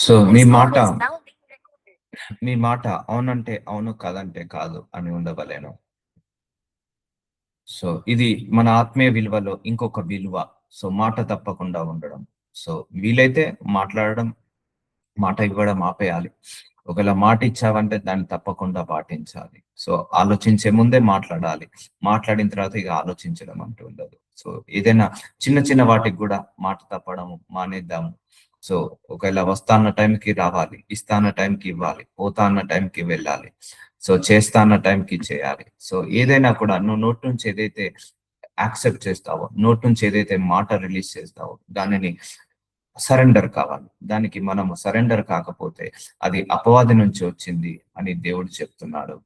So మీ మాట అవునంటే అవును, కాదంటే కాదు అని ఉండవలేను. సో ఇది మన ఆత్మీయ విలువలో ఇంకొక విలువ. సో మాట తప్పకుండా ఉండడం. సో వీలైతే మాట్లాడడం, మాట ఇవ్వడం ఆపేయాలి. ఒకవేళ మాట ఇచ్చావంటే దాన్ని తప్పకుండా పాటించాలి. సో ఆలోచించే ముందే మాట్లాడాలి. మాట్లాడిన తర్వాత ఇక ఆలోచించడం అంటూ ఉండదు. సో ఏదైనా చిన్న చిన్న వాటికి కూడా మాట తప్పడం మానేద్దాము. సో ఒకవేళ వస్తా అన్న టైంకి రావాలి, ఇస్తా అన్న టైంకి ఇవ్వాలి, పోతా అన్న టైంకి వెళ్ళాలి, సో చేస్తా అన్న టైంకి చేయాలి. సో ఏదైనా కూడా నువ్వు నోటి నుంచి ఏదైతే యాక్సెప్ట్ చేస్తావో, నోటి నుంచి ఏదైతే మాట రిలీజ్ చేస్తావో దానిని సరెండర్ కావాలి. దానికి మనము సరెండర్ కాకపోతే అది అపవాది నుంచి వచ్చింది అని దేవుడు చెప్తున్నాడు.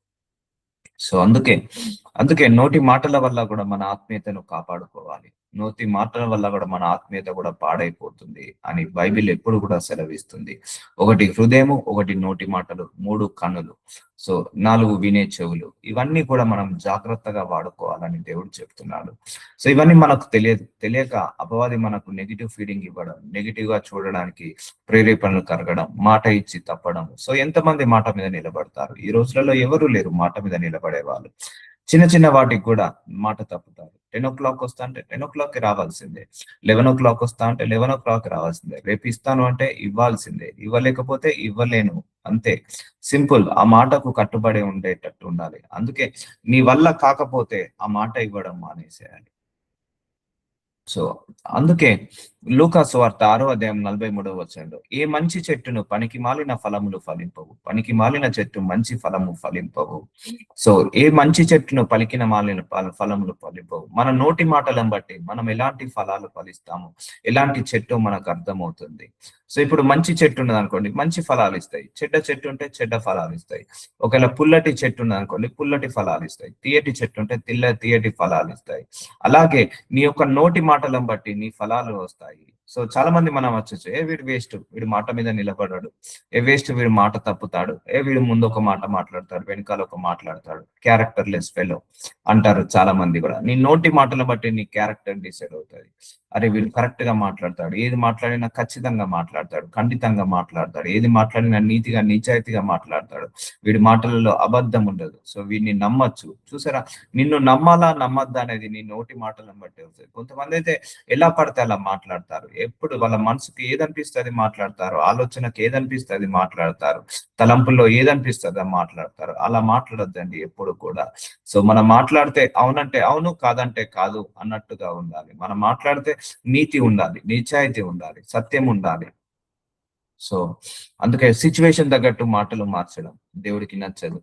సో అందుకే నోటి మాటల వల్ల కూడా మన ఆత్మీయతను కాపాడుకోవాలి. నోటి మాటల వల్ల కూడా మన ఆత్మీయత కూడా పాడైపోతుంది అని బైబిల్ ఎప్పుడు కూడా సెలవిస్తుంది. ఒకటి హృదయము, ఒకటి నోటి మాటలు, 3 కన్నులు, సో 4 వినే చెవులు. ఇవన్నీ కూడా మనం జాగ్రత్తగా వాడుకోవాలని దేవుడు చెప్తున్నాడు. సో ఇవన్నీ మనకు తెలియక అపవాది మనకు నెగిటివ్ ఫీడింగ్ ఇవ్వడం, నెగిటివ్ గా చూడడానికి ప్రేరేపణలు కలగడం, మాట ఇచ్చి తప్పడం. సో ఎంతమంది మాట మీద నిలబడతారు? ఈ రోజులలో ఎవరు లేరు మాట మీద నిలబడే వాళ్ళు. చిన్న చిన్న వాటికి కూడా మాట తప్పుతారు. 10 o'clock వస్తా అంటే 10 o'clock రావాల్సిందే. 11 o'clock వస్తా అంటే 11 o'clock రావాల్సిందే. రేపు ఇస్తాను అంటే ఇవ్వాల్సిందే. ఇవ్వలేకపోతే ఇవ్వలేను, అంతే. సింపుల్. ఆ మాటకు కట్టుబడి ఉండేటట్టు ఉండాలి. అందుకే నీ వల్ల కాకపోతే ఆ మాట ఇవ్వడం మానేసేయాలి. సో అందుకే లూకా సువార్త 6 అధ్యాయం 43 ఏ మంచి చెట్టును పనికి మాలిన ఫలములు ఫలింపవు, పనికి మాలిన చెట్టు మంచి ఫలము ఫలింపవు. సో ఏ మంచి చెట్టును పలికిన మాలిన ఫలములు ఫలింపవు. మన నోటి మాటలను బట్టి మనం ఎలాంటి ఫలాలు ఫలిస్తాము, ఎలాంటి చెట్టు మనకు అర్థమవుతుంది. సో ఇప్పుడు మంచి చెట్టు ఉన్నది అనుకోండి, మంచి ఫలాలు ఇస్తాయి. చెడ్డ చెట్టు ఉంటే చెడ్డ ఫలాలు ఇస్తాయి. ఒకవేళ పుల్లటి చెట్టు ఉన్నది అనుకోండి, పుల్లటి ఫలాలు ఇస్తాయి. తీయటి చెట్టు ఉంటే తీయటి ఫలాలు ఇస్తాయి. అలాగే నీ యొక్క నోటి మాటలను బట్టి నీ ఫలాలు వస్తాయి. సో చాలా మంది మనం వచ్చేసి వీడు వేస్ట్, వీడు మాట మీద నిలబడాడు, వేస్ట్, వీడు మాట తప్పుతాడు, వీడు ముందు ఒక మాట మాట్లాడతాడు, వెనకాల ఒక మాట్లాడతాడు, క్యారెక్టర్ లెస్ ఫెలో అంటారు చాలా మంది కూడా. నీ నోటి మాటలను బట్టి నీ క్యారెక్టర్ డిసైడ్ అవుతుంది. అరే వీడు కరెక్ట్ గా మాట్లాడతాడు, ఏది మాట్లాడినా ఖచ్చితంగా మాట్లాడతాడు, ఖండితంగా మాట్లాడతాడు, ఏది మాట్లాడినా నీతిగా నిజాయితీగా మాట్లాడతాడు, వీడి మాటలలో అబద్ధం ఉండదు. సో వీడిని నమ్మచ్చు. చూసారా, నిన్ను నమ్మాలా నమ్మద్దా అనేది నీ నోటి మాటలను బట్టి వస్తుంది. కొంతమంది అయితే ఎలా పడితే అలా మాట్లాడతారు. ఎప్పుడు వాళ్ళ మనసుకి ఏదనిపిస్తుంది మాట్లాడతారు, ఆలోచనకి ఏదనిపిస్తుంది మాట్లాడతారు, తలంపుల్లో ఏదనిపిస్తుందో మాట్లాడతారు. అలా మాట్లాడొద్దండి ఎప్పుడు కూడా. సో మనం మాట్లాడితే అవునంటే అవును, కాదంటే కాదు అన్నట్టుగా ఉండాలి. మనం మాట్లాడితే నీతి ఉండాలి, నిజాయితీ ఉండాలి, సత్యం ఉండాలి. సో అందుకే సిచ్యువేషన్ తగ్గట్టు మాటలు మార్చడం దేవుడికి నచ్చదు.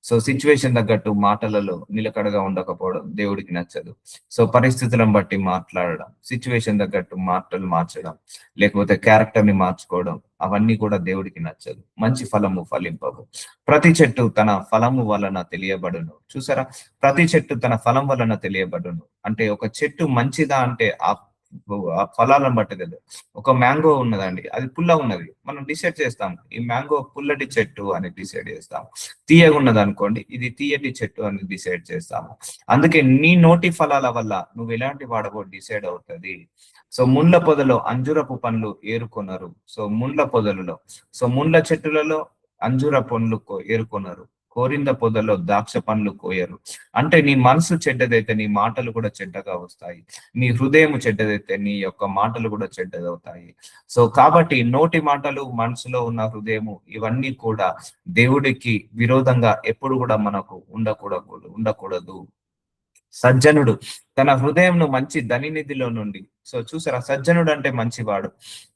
సో సిచ్యువేషన్ తగ్గట్టు మాటలలో నిలకడగా ఉండకపోవడం దేవుడికి నచ్చదు. సో పరిస్థితులను బట్టి మాట్లాడడం, సిచ్యువేషన్ తగ్గట్టు మాటలు మార్చడం, లేకపోతే క్యారెక్టర్ ని మార్చుకోవడం, అవన్నీ కూడా దేవుడికి నచ్చదు. మంచి ఫలము ఫలింపవు. ప్రతి చెట్టు తన ఫలము వలన తెలియబడును. చూసారా, ప్రతి చెట్టు తన ఫలం వలన తెలియబడును అంటే ఒక చెట్టు మంచిదా అంటే ఆ ఫలాలను బట్టి తెలియదు. ఒక మ్యాంగో ఉన్నదండి, అది పుల్ల ఉన్నది, మనం డిసైడ్ చేస్తాం ఈ మ్యాంగో పుల్లటి చెట్టు అని డిసైడ్ చేస్తాం. తీయగా ఉన్నది అనుకోండి, ఇది తీయటి చెట్టు అని డిసైడ్ చేస్తాము. అందుకే నీ నోటి ఫలాల వల్ల నువ్వు ఎలాంటి వాడవో డిసైడ్ అవుతుంది. సో ముండ్ల పొదలో అంజురపు పండ్లు ఏరుకొనరు. సో ముండ్ల చెట్టులలో అంజూర పండ్లు ఏరుకొనరు, కోరింద పొదలో ద్రాక్ష పండ్లు కోయరు. అంటే నీ మనసు చెడ్డదైతే నీ మాటలు కూడా చెడ్డగా వస్తాయి. నీ హృదయం చెడ్డదైతే నీ యొక్క మాటలు కూడా చెడ్డదవుతాయి. సో కాబట్టి నోటి మాటలు, మనసులో ఉన్న హృదయము, ఇవన్నీ కూడా దేవుడికి విరోధంగా ఎప్పుడు కూడా మనకు ఉండకూడదు. సజ్జనుడు తన హృదయంను మంచి ధనినిధిలో నుండి. సో చూసారా, సజ్జనుడు అంటే మంచివాడు.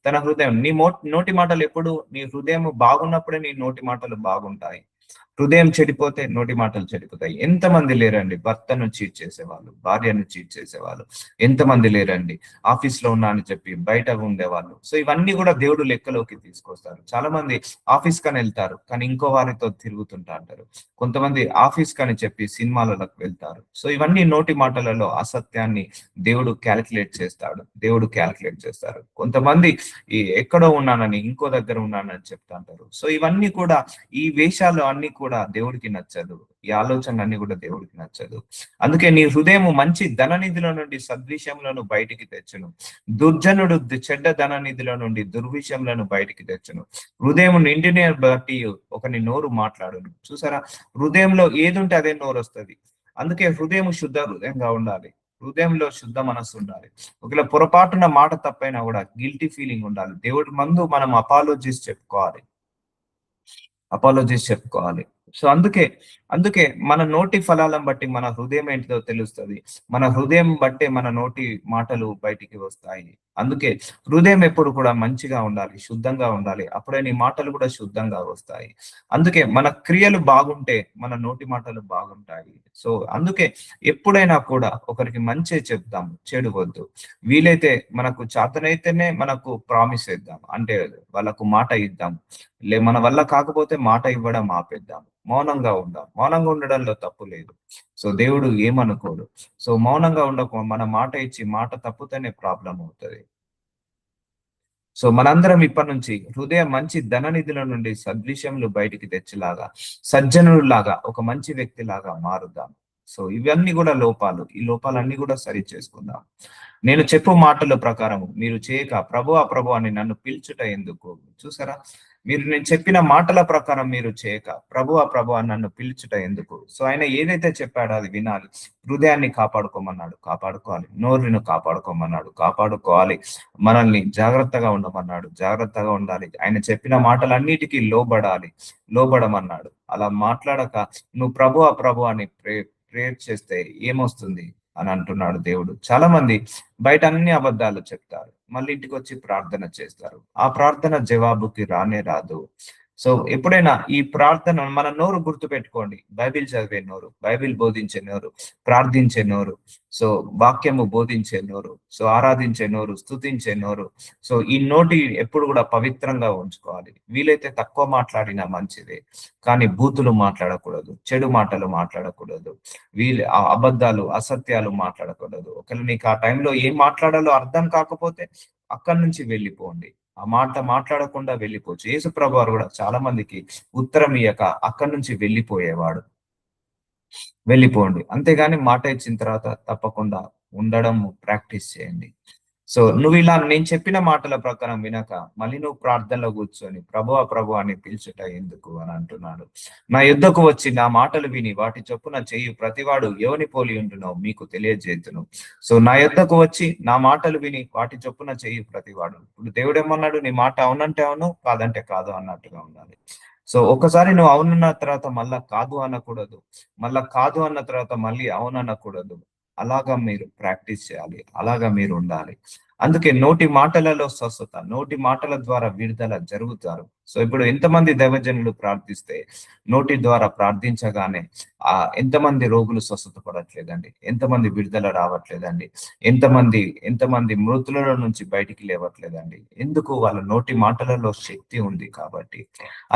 తన హృదయం, నీ నోటి మాటలు ఎప్పుడు, నీ హృదయం బాగున్నప్పుడే నీ నోటి మాటలు బాగుంటాయి. హృదయం చెడిపోతే నోటి మాటలు చెడిపోతాయి. ఎంతమంది లేరండి భర్తను చీట్ చేసేవాళ్ళు, భార్యను చీట్ చేసేవాళ్ళు, ఎంతమంది లేరండి ఆఫీస్ లో ఉన్నా అని చెప్పి బయట ఉండేవాళ్ళు. సో ఇవన్నీ కూడా దేవుడు లెక్కలోకి తీసుకొస్తారు. చాలా మంది ఆఫీస్ కని వెళ్తారు కానీ ఇంకో వారితో తిరుగుతుంటా అంటారు. కొంతమంది ఆఫీస్ కని చెప్పి సినిమాలకు వెళ్తారు. సో ఇవన్నీ నోటి మాటలలో అసత్యాన్ని దేవుడు క్యాలిక్యులేట్ చేస్తారు. కొంతమంది ఎక్కడో ఉన్నానని ఇంకో దగ్గర ఉన్నానని చెప్తా అంటారు. సో ఇవన్నీ కూడా, ఈ వేషాలు అన్ని కూడా కూడా దేవుడికి నచ్చదు. ఈ ఆలోచనలన్నీ కూడా దేవుడికి నచ్చదు. అందుకే నీ హృదయం మంచి ధననిధిలో నుండి సద్విషయములను బయటికి తెచ్చును. దుర్జనుడు చెడ్డ ధననిధిలో నుండి దుర్విషయములను బయటికి తెచ్చును. హృదయం నిండిని బట్టి ఒకని నోరు మాట్లాడును. చూసారా, హృదయంలో ఏది ఉంటే అదే నోరు వస్తుంది. అందుకే హృదయం శుద్ధ హృదయంగా ఉండాలి. హృదయంలో శుద్ధ మనస్సు ఉండాలి. ఒకవేళ పొరపాటున మాట తప్పైనా కూడా గిల్టీ ఫీలింగ్ ఉండాలి. దేవుడి ముందు మనం అపాలజీస్ చెప్పుకోవాలి. సో అందుకే మన నోటి ఫలాలను బట్టి మన హృదయం ఏంటిదో తెలుస్తుంది. మన హృదయం బట్టే మన నోటి మాటలు బయటికి వస్తాయి. అందుకే హృదయం ఎప్పుడు కూడా మంచిగా ఉండాలి, శుద్ధంగా ఉండాలి. అప్పుడే నీ మాటలు కూడా శుద్ధంగా వస్తాయి. అందుకే మన క్రియలు బాగుంటే మన నోటి మాటలు బాగుంటాయి. సో అందుకే ఎప్పుడైనా కూడా ఒకరికి మంచి చెప్దాం, చెడు వద్దు. వీలైతే మనకు చేతనైతేనే మనకు ప్రామిస్ ఇద్దాం, అంటే వాళ్ళకు మాట ఇద్దాం. మన వల్ల కాకపోతే మాట ఇవ్వడం ఆపేద్దాం. మౌనంగా ఉందాం. మౌనంగా ఉండడంలో తప్పు లేదు. సో దేవుడు ఏమనుకోడు. సో మౌనంగా ఉండకు, మన మాట ఇచ్చి మాట తప్పుతేనే ప్రాబ్లం అవుతుంది. సో మనందరం ఇప్పటి నుంచి హృదయం మంచి ధననిధుల నుండి సద్విషయములు బయటికి తెచ్చేలాగా, సజ్జనులాగా, ఒక మంచి వ్యక్తిలాగా మారుదాం. సో ఇవన్నీ కూడా లోపాలు. ఈ లోపాలన్నీ కూడా సరి చేసుకుందాం. నేను చెప్పు మాటల ప్రకారం మీరు చేయక ప్రభు అని నన్ను పిలుచుట ఎందుకు? చూసారా, నేను చెప్పిన మాటల ప్రకారం మీరు చేయక ప్రభు అని నన్ను పిలుచుట ఎందుకు? సో ఆయన ఏదైతే చెప్పాడో అది వినాలి. హృదయాన్ని కాపాడుకోమన్నాడు, కాపాడుకోవాలి. నోరును కాపాడుకోమన్నాడు, కాపాడుకోవాలి. మనల్ని జాగ్రత్తగా ఉండమన్నాడు, జాగ్రత్తగా ఉండాలి. ఆయన చెప్పిన మాటలన్నిటికీ లోబడమన్నాడు. అలా మాట్లాడక నువ్వు ప్రభు అని ప్రేయర్ చేస్తే ఏమొస్తుంది అని అంటున్నాడు దేవుడు. చాలా మంది బయట అన్ని అబద్ధాలు చెప్తారు, మళ్ళీ ఇంటికి వచ్చి ప్రార్థన చేస్తారు. ఆ ప్రార్థన జవాబుకి రానే రాదు. సో ఎప్పుడైనా ఈ ప్రార్థన మన నోరు గుర్తు పెట్టుకోండి. బైబిల్ చదివే నోరు, బైబిల్ బోధించే నోరు, ప్రార్థించే నోరు, సో వాక్యము బోధించే నోరు, సో ఆరాధించే నోరు, స్తుతించే నోరు. సో ఈ నోటి ఎప్పుడు కూడా పవిత్రంగా ఉంచుకోవాలి. వీలైతే తక్కువ మాట్లాడినా మంచిదే, కానీ బూతులు మాట్లాడకూడదు, చెడు మాటలు మాట్లాడకూడదు, అబద్ధాలు, అసత్యాలు మాట్లాడకూడదు. ఒకవేళ నీకు ఆ టైంలో ఏం మాట్లాడాలో అర్థం కాకపోతే అక్కడి నుంచి వెళ్ళిపోండి. ఆ మాట మాట్లాడకుండా వెళ్ళిపోవచ్చు. యేసుప్రభు వారు కూడా చాలా మందికి ఉత్తరం ఇయ్యక అక్కడి నుంచి వెళ్ళిపోండి. అంతేగాని మాట ఇచ్చిన తర్వాత తప్పకుండా ఉండడం ప్రాక్టీస్ చేయండి. సో నువ్వు ఇలా నేను చెప్పిన మాటల ప్రకారం వినక మళ్ళీ నువ్వు ప్రార్థనలో కూర్చొని ప్రభు అని పిలుచుట ఎందుకు అని అంటున్నాడు. నా యుద్ధకు వచ్చి నా మాటలు విని వాటి చొప్పున చేయు ప్రతివాడు ఎవని పోలి ఉంటున్నావు మీకు తెలియజేతును. సో నా యుద్ధకు వచ్చి నా మాటలు విని వాటి చొప్పున చేయు ప్రతివాడు. ఇప్పుడు దేవుడు ఏమన్నాడు? నీ మాట అవునంటే అవును, కాదంటే కాదు అన్నట్టుగా ఉండాలి. సో ఒకసారి నువ్వు అవునన్న తర్వాత మళ్ళా కాదు అనకూడదు, మళ్ళా కాదు అన్న తర్వాత మళ్ళీ అవును అనకూడదు. అలాగా మీరు ప్రాక్టీస్ చేయాలి, అలాగా మీరు ఉండాలి. అందుకే నోటి మాటలలో స్వస్థత, నోటి మాటల ద్వారా విడుదల జరుగుతారు. సో ఇప్పుడు ఎంతమంది దైవజనులు ప్రార్థిస్తే నోటి ద్వారా ప్రార్థించగానే ఎంతమంది రోగులు స్వస్థత పడట్లేదండి, ఎంతమంది విడుదల రావట్లేదండి, ఎంతమంది మృతులలో నుంచి బయటికి లేవట్లేదండి. ఎందుకు? వాళ్ళ నోటి మాటలలో శక్తి ఉంది కాబట్టి.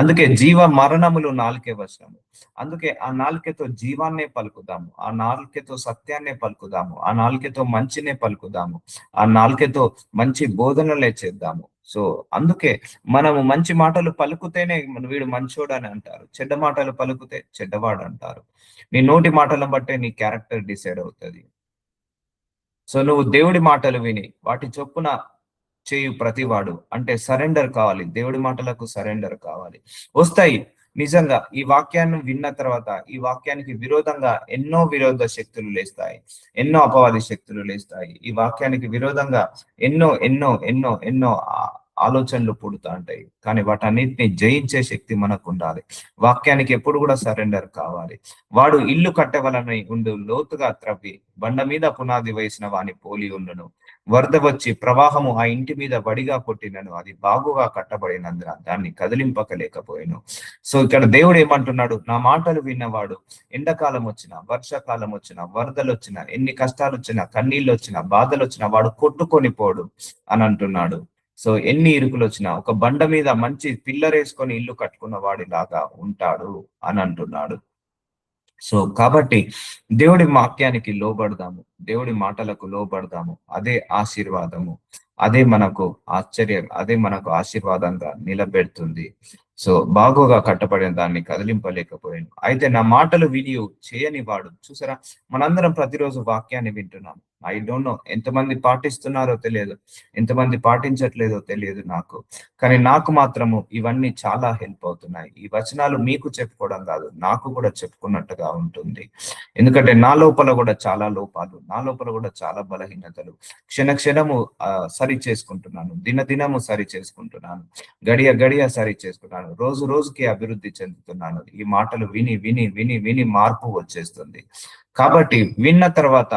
అందుకే జీవ మరణములు నాలుకే వశము. అందుకే ఆ నాలుకతో జీవాన్నే పలుకుదాము, ఆ నాలుకతో సత్యాన్నే పలుకుదాము, ఆ నాలుకతో మంచినే పలుకుదాము, ఆ నాలుకతో మంచి బోధనలే చేద్దాము. సో అందుకే మనము మంచి మాటలు పలుకుతేనే వీడు మంచోడు అని అంటారు, చెడ్డ మాటలు పలుకుతే చెడ్డవాడు అంటారు. నీ నోటి మాటలను బట్టే నీ క్యారెక్టర్ డిసైడ్ అవుతుంది. సో నువ్వు దేవుడి మాటలు విని వాటి చొప్పున చేయు ప్రతివాడు, అంటే సరెండర్ కావాలి, దేవుడి మాటలకు సరెండర్ కావాలి. వస్తాయి నిజంగా. ఈ వాక్యాన్ని విన్న తర్వాత ఈ వాక్యానికి విరోధంగా ఎన్నో విరోధ శక్తులు లేస్తాయి, ఎన్నో అపవాది శక్తులు లేస్తాయి. ఈ వాక్యానికి విరోధంగా ఎన్నో ఎన్నో ఎన్నో ఎన్నో ఆలోచనలు పుడుతూ ఉంటాయి. కానీ వాటన్నిటిని జయించే శక్తి మనకు ఉండాలి. వాక్యానికి ఎప్పుడు కూడా సరెండర్ కావాలి. వాడు ఇల్లు కట్టవలని ఉండు లోతుగా త్రవ్వి బండ మీద పునాది వేసిన వాని పోలి ఉండును. వరద వచ్చి ప్రవాహము ఆ ఇంటి మీద వడిగా కొట్టినను, అది బాగుగా కట్టబడినందున దాన్ని కదిలింపకలేకపోయాను. సో ఇక్కడ దేవుడు ఏమంటున్నాడు? నా మాటలు విన్నవాడు ఎండాకాలం వచ్చినా, వర్షాకాలం వచ్చినా, వరదలు వచ్చినా, ఎన్ని కష్టాలు వచ్చినా, కన్నీళ్ళు వచ్చినా, బాధలు వచ్చినా వాడు కొట్టుకొని పోడు అని అంటున్నాడు. సో ఎన్ని ఇరుకులు వచ్చినా ఒక బండ మీద మంచి పిల్లర్ వేసుకొని ఇల్లు కట్టుకున్న వాడిలాగా ఉంటాడు అని అంటున్నాడు. సో కాబట్టి దేవుడి వాక్యానికి లోబడదాము, దేవుడి మాటలకు లోబడదాము. అదే ఆశీర్వాదము, అదే మనకు ఆశ్చర్యం, అదే మనకు ఆశీర్వాదంగా నిలబెడుతుంది. సో బాగోగా కట్టబడిన దాన్ని కదిలింపలేకపోయాను. అయితే నా మాటలు విని చేయని వాడు. చూసారా, మనందరం ప్రతిరోజు వాక్యాన్ని వింటున్నాం. ఐ డోంట్ నో ఎంతమంది పాటిస్తున్నారో తెలియదు, ఎంతమంది పాటించట్లేదో తెలియదు నాకు. కానీ నాకు మాత్రము ఇవన్నీ చాలా హెల్ప్ అవుతున్నాయి. ఈ వచనాలు మీకు చెప్పుకోవడం కాదు, నాకు కూడా చెప్పుకున్నట్టుగా ఉంటుంది. ఎందుకంటే నా లోపల కూడా చాలా లోపాలు, నా లోపల కూడా చాలా బలహీనతలు క్షణ క్షణము సరి చేసుకుంటున్నాను, దినదినము సరి చేసుకుంటున్నాను, గడియ గడియ సరి చేసుకుంటున్నాను, రోజు రోజుకి అభివృద్ధి చెందుతున్నాను. ఈ మాటలు విని విని విని విని మార్పు వచ్చేస్తుంది. కాబట్టి విన్న తర్వాత,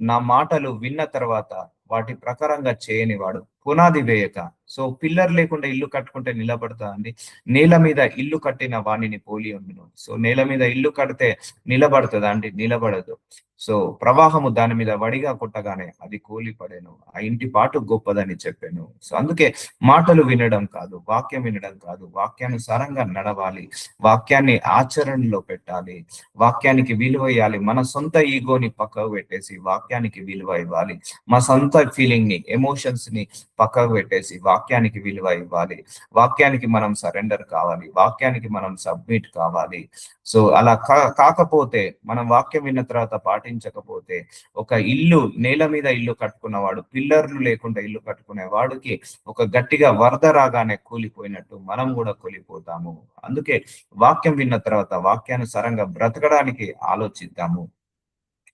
నా మాటలు విన్న తర్వాత వాటి ప్రకారంగా చేయని వాడు పునాది వేయక. సో పిల్లర్ లేకుండా ఇల్లు కట్టుకుంటే నిలబడతా అండి? నేల మీద ఇల్లు కట్టిన వాణిని పోలి ఉండును. సో నేల మీద ఇల్లు కడితే నిలబడుతుందా అండి? నిలబడదు. సో ప్రవాహము దాని మీద వడిగా కొట్టగానే అది కూలిపడేను, ఆ ఇంటి పాటు గొప్పదని చెప్పాను. సో అందుకే మాటలు వినడం కాదు, వాక్యం వినడం కాదు, వాక్యానుసారంగా నడవాలి, వాక్యాన్ని ఆచరణలో పెట్టాలి, వాక్యానికి విలువ ఇవ్వాలి. మన సొంత ఈగోని పక్కకు పెట్టేసి వాక్యానికి విలువ ఇవ్వాలి. మా సొంత ఫీలింగ్ ని, ఎమోషన్స్ ని పక్కకు పెట్టేసి వాక్యానికి విలువ ఇవ్వాలి. వాక్యానికి మనం సరెండర్ కావాలి, వాక్యానికి మనం సబ్మిట్ కావాలి. సో అలా కాకపోతే, మనం వాక్యం విన్న తర్వాత పాటించకపోతే, ఒక ఇల్లు నేల మీద ఇల్లు కట్టుకున్నవాడు, పిల్లర్లు లేకుండా ఇల్లు కట్టుకునే వాడికి ఒక గట్టిగా వరద రాగానే కూలిపోయినట్టు మనం కూడా కూలిపోతాము. అందుకే వాక్యం విన్న తర్వాత వాక్యానుసారంగా బ్రతకడానికి ఆలోచిద్దాము.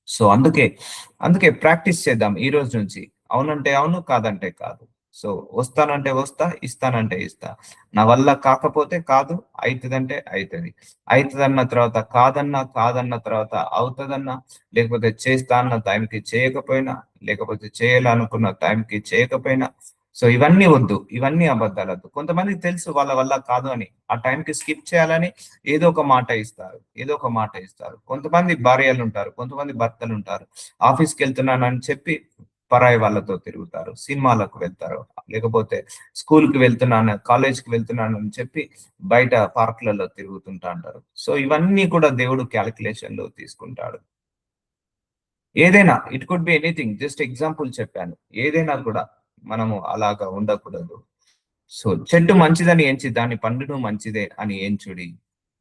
సో అందుకే అందుకే ప్రాక్టీస్ చేద్దాం ఈ రోజు నుంచి. అవునంటే అవును, కాదంటే కాదు. సో వస్తానంటే వస్తా, ఇస్తానంటే ఇస్తా. నా వల్ల కాకపోతే కాదు, అవుతుందంటే అవుతుంది. అవుతుందన్న తర్వాత కాదన్నా, కాదన్న తర్వాత అవుతుందన్నా, లేకపోతే చేస్తా అన్న టైంకి చేయకపోయినా, లేకపోతే చేయాలనుకున్న టైంకి చేయకపోయినా, సో ఇవన్నీ వద్దు, ఇవన్నీ అబద్ధాలు వద్దు. కొంతమందికి తెలుసు వాళ్ళ వల్ల కాదు అని, ఆ టైంకి స్కిప్ చేయాలని ఏదో ఒక మాట ఇస్తారు, ఏదో ఒక మాట ఇస్తారు. కొంతమంది భార్యలు ఉంటారు, కొంతమంది భర్తలు ఉంటారు. ఆఫీస్కి వెళ్తున్నానని చెప్పి పరాయి వాళ్ళతో తిరుగుతారు, సినిమాలకు వెళ్తారు, లేకపోతే స్కూల్కి వెళ్తున్నాను, కాలేజ్కి వెళ్తున్నాను అని చెప్పి బయట పార్కులలో తిరుగుతుంటా అంటారు. సో ఇవన్నీ కూడా దేవుడు క్యాలిక్యులేషన్ లో తీసుకుంటాడు. ఏదైనా, it could be anything, just example చెప్పాను. ఏదైనా కూడా మనము అలాగా ఉండకూడదు. సో చెట్టు మంచిదని ఎంచి దాని పండును మంచిదే అని ఎంచుడి.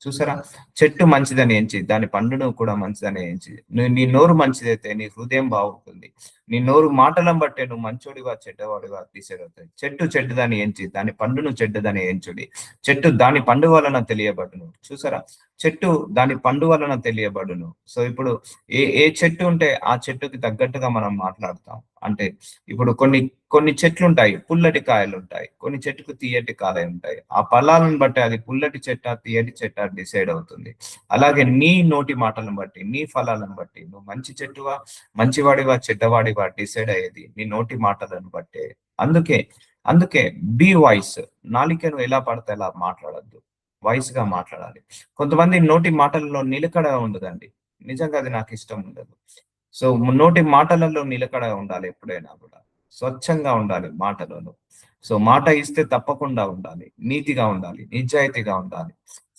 చూసారా, చెట్టు మంచిదని ఎంచి దాని పండును కూడా మంచిదని ఎంచి. నీ నోరు మంచిదైతే నీ హృదయం బాగుంటుంది. నీ నోరు మాటలను బట్టే నువ్వు మంచోడివా చెడ్డవాడివా డిసైడ్ అవుతాయి. చెట్టు చెడ్డదని ఎంచి దాని పండును చెడ్డదని ఎంచుడి. చెట్టు దాని పండు వలన తెలియబడును. చూసారా, చెట్టు దాని పండు వలన తెలియబడును. సో ఇప్పుడు ఏ ఏ చెట్టు ఉంటే ఆ చెట్టుకి తగ్గట్టుగా మనం మాట్లాడతాం. అంటే ఇప్పుడు కొన్ని కొన్ని చెట్లు ఉంటాయి, పుల్లటి కాయలు ఉంటాయి, కొన్ని చెట్టుకు తీయటి కాయలు ఉంటాయి. ఆ ఫలాలను బట్టి అది పుల్లటి చెట్ట తీయటి చెట్ట డిసైడ్ అవుతుంది. అలాగే నీ నోటి మాటలను బట్టి, నీ ఫలాలను బట్టి నువ్వు మంచి చెట్టువా మంచివాడివా చెడ్డవాడివా డిసైడ్ అయ్యేది నీ నోటి మాటలను బట్టే. అందుకే అందుకే బీ వాయిస్. నాలికను ఎలా పడితే అలా మాట్లాడద్దు, వాయిస్ గా మాట్లాడాలి. కొంతమంది నోటి మాటలలో నిలకడ ఉండదండి. నిజంగా అది నాకు ఇష్టం ఉండదు. సో నోటి మాటలలో నిలకడ ఉండాలి ఎప్పుడైనా కూడా. స్వచ్ఛంగా ఉండాలి మాటలలో. సో మాట ఇస్తే తప్పకుండా ఉండాలి, నీతిగా ఉండాలి, నిజాయితీగా ఉండాలి.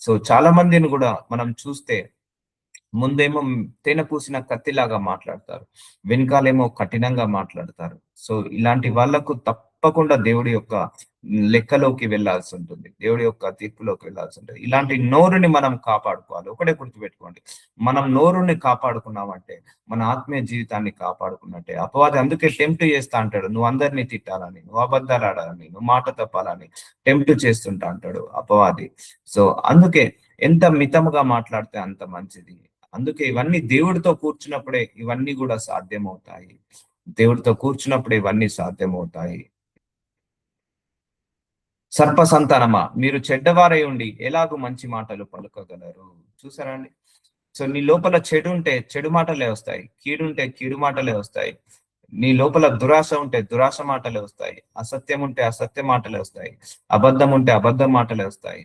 సో చాలా మందిని కూడా మనం చూస్తే ముందేమో తేనె పూసిన కత్తిలాగా మాట్లాడతారు, వెనకాలేమో కఠినంగా మాట్లాడతారు. సో ఇలాంటి వాళ్లకు తప్పకుండా దేవుడి యొక్క లెక్కలోకి వెళ్లాల్సి ఉంటుంది, దేవుడి యొక్క తీర్పులోకి వెళ్లాల్సి ఉంటుంది. ఇలాంటి నోరుని మనం కాపాడుకోవాలి. ఒకటే గుర్తుపెట్టుకోండి, మనం నోరుని కాపాడుకున్నామంటే మన ఆత్మీయ జీవితాన్ని కాపాడుకున్నట్టే. అపవాది అందుకే టెంప్ట్ చేస్తా అంటాడు, నువ్వు అందరినీ తిట్టాలని, నువ్వు అబద్ధాలు ఆడాలని, నువ్వు మాట తప్పాలని టెంప్ట్ చేస్తుంటా అంటాడు అపవాది. సో అందుకే ఎంత మితముగా మాట్లాడితే అంత మంచిది. అందుకే ఇవన్నీ దేవుడితో కూర్చున్నప్పుడే ఇవన్నీ కూడా సాధ్యమవుతాయి. దేవుడితో కూర్చున్నప్పుడే ఇవన్నీ సాధ్యమవుతాయి. సర్ప సంతానమా, మీరు చెడ్డవారై ఉండి ఎలాగూ మంచి మాటలు పలుకగలరు? చూసారా అండి? సో నీ లోపల చెడు ఉంటే చెడు మాటలే వస్తాయి, కీడుంటే కీడు మాటలే వస్తాయి. నీ లోపల దురాశ ఉంటే దురాశ మాటలే వస్తాయి, అసత్యం ఉంటే అసత్య మాటలే వస్తాయి, అబద్ధం ఉంటే అబద్ధం మాటలే వస్తాయి,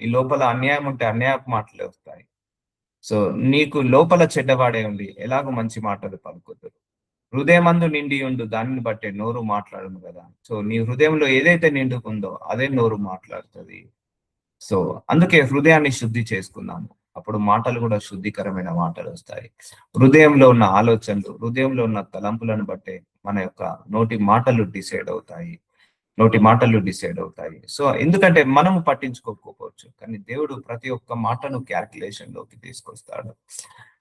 నీ లోపల అన్యాయం ఉంటే అన్యాయపు మాటలే వస్తాయి. సో నీకు లోపల చెడ్డవాడే ఉండి ఎలాగో మంచి మాటలు పలుకుతారు. హృదయమందు నిండి ఉండు దానిని బట్టే నోరు మాట్లాడును కదా. సో నీ హృదయంలో ఏదైతే నిండుకుందో అదే నోరు మాట్లాడుతుంది. సో అందుకే హృదయాన్ని శుద్ధి చేసుకుందాము. అప్పుడు మాటలు కూడా శుద్ధికరమైన మాటలు వస్తాయి. హృదయంలో ఉన్న ఆలోచనలు, హృదయంలో ఉన్న తలంపులను బట్టే మన యొక్క నోటి మాటలు డిసైడ్ అవుతాయి. నోటి మాటలు డిసైడ్ అవుతాయి. సో ఎందుకంటే మనము పట్టించుకోకపోవచ్చు, కానీ దేవుడు ప్రతి ఒక్క మాటను క్యాల్కులేషన్ లోకి తీసుకొస్తాడు.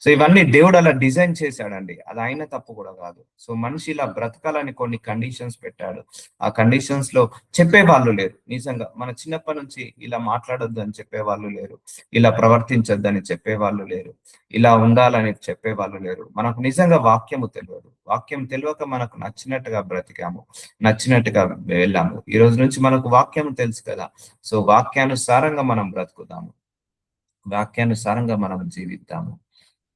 సో ఇవన్నీ దేవుడు అలా డిజైన్ చేశాడండి. అది ఆయన తప్పు కూడా కాదు. సో మనిషి ఇలా బ్రతకాలని కొన్ని కండిషన్స్ పెట్టాడు. ఆ కండిషన్స్ లో చెప్పేవాళ్ళు లేరు. నిజంగా మన చిన్నప్పటి నుంచి ఇలా మాట్లాడొద్దు అని చెప్పేవాళ్ళు లేరు. ఇలా ప్రవర్తించొద్దని చెప్పేవాళ్ళు లేరు. ఇలా ఉండాలని చెప్పేవాళ్ళు లేరు. మనకు నిజంగా వాక్యము తెలియదు. వాక్యం తెలియక మనకు నచ్చినట్టుగా బ్రతికాము, నచ్చినట్టుగా వెళ్ళాము. ఈ రోజు నుంచి మనకు వాక్యం తెలుసు కదా. సో వాక్యానుసారంగా మనం బ్రతుకుదాము, వాక్యానుసారంగా మనం జీవిద్దాము.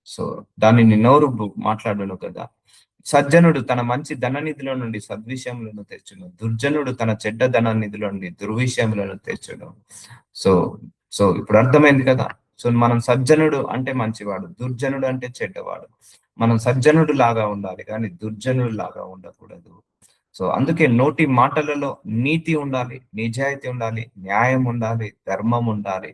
సో దానిని నోరు మాట్లాడును కదా. సజ్జనుడు తన మంచి ధననిధిలో నుండి సద్విషయములను తెచ్చును, దుర్జనుడు తన చెడ్డ ధననిధిలో నుండి దుర్విషయములను తెచ్చును. సో సో ఇప్పుడు అర్థమైంది కదా. సో మనం సజ్జనుడు అంటే మంచివాడు, దుర్జనుడు అంటే చెడ్డవాడు. మనం సజ్జనుడు లాగా ఉండాలి కానీ దుర్జనుడు లాగా ఉండకూడదు. సో అందుకే నోటి మాటలలో నీతి ఉండాలి, నిజాయితీ ఉండాలి, న్యాయం ఉండాలి, ధర్మం ఉండాలి,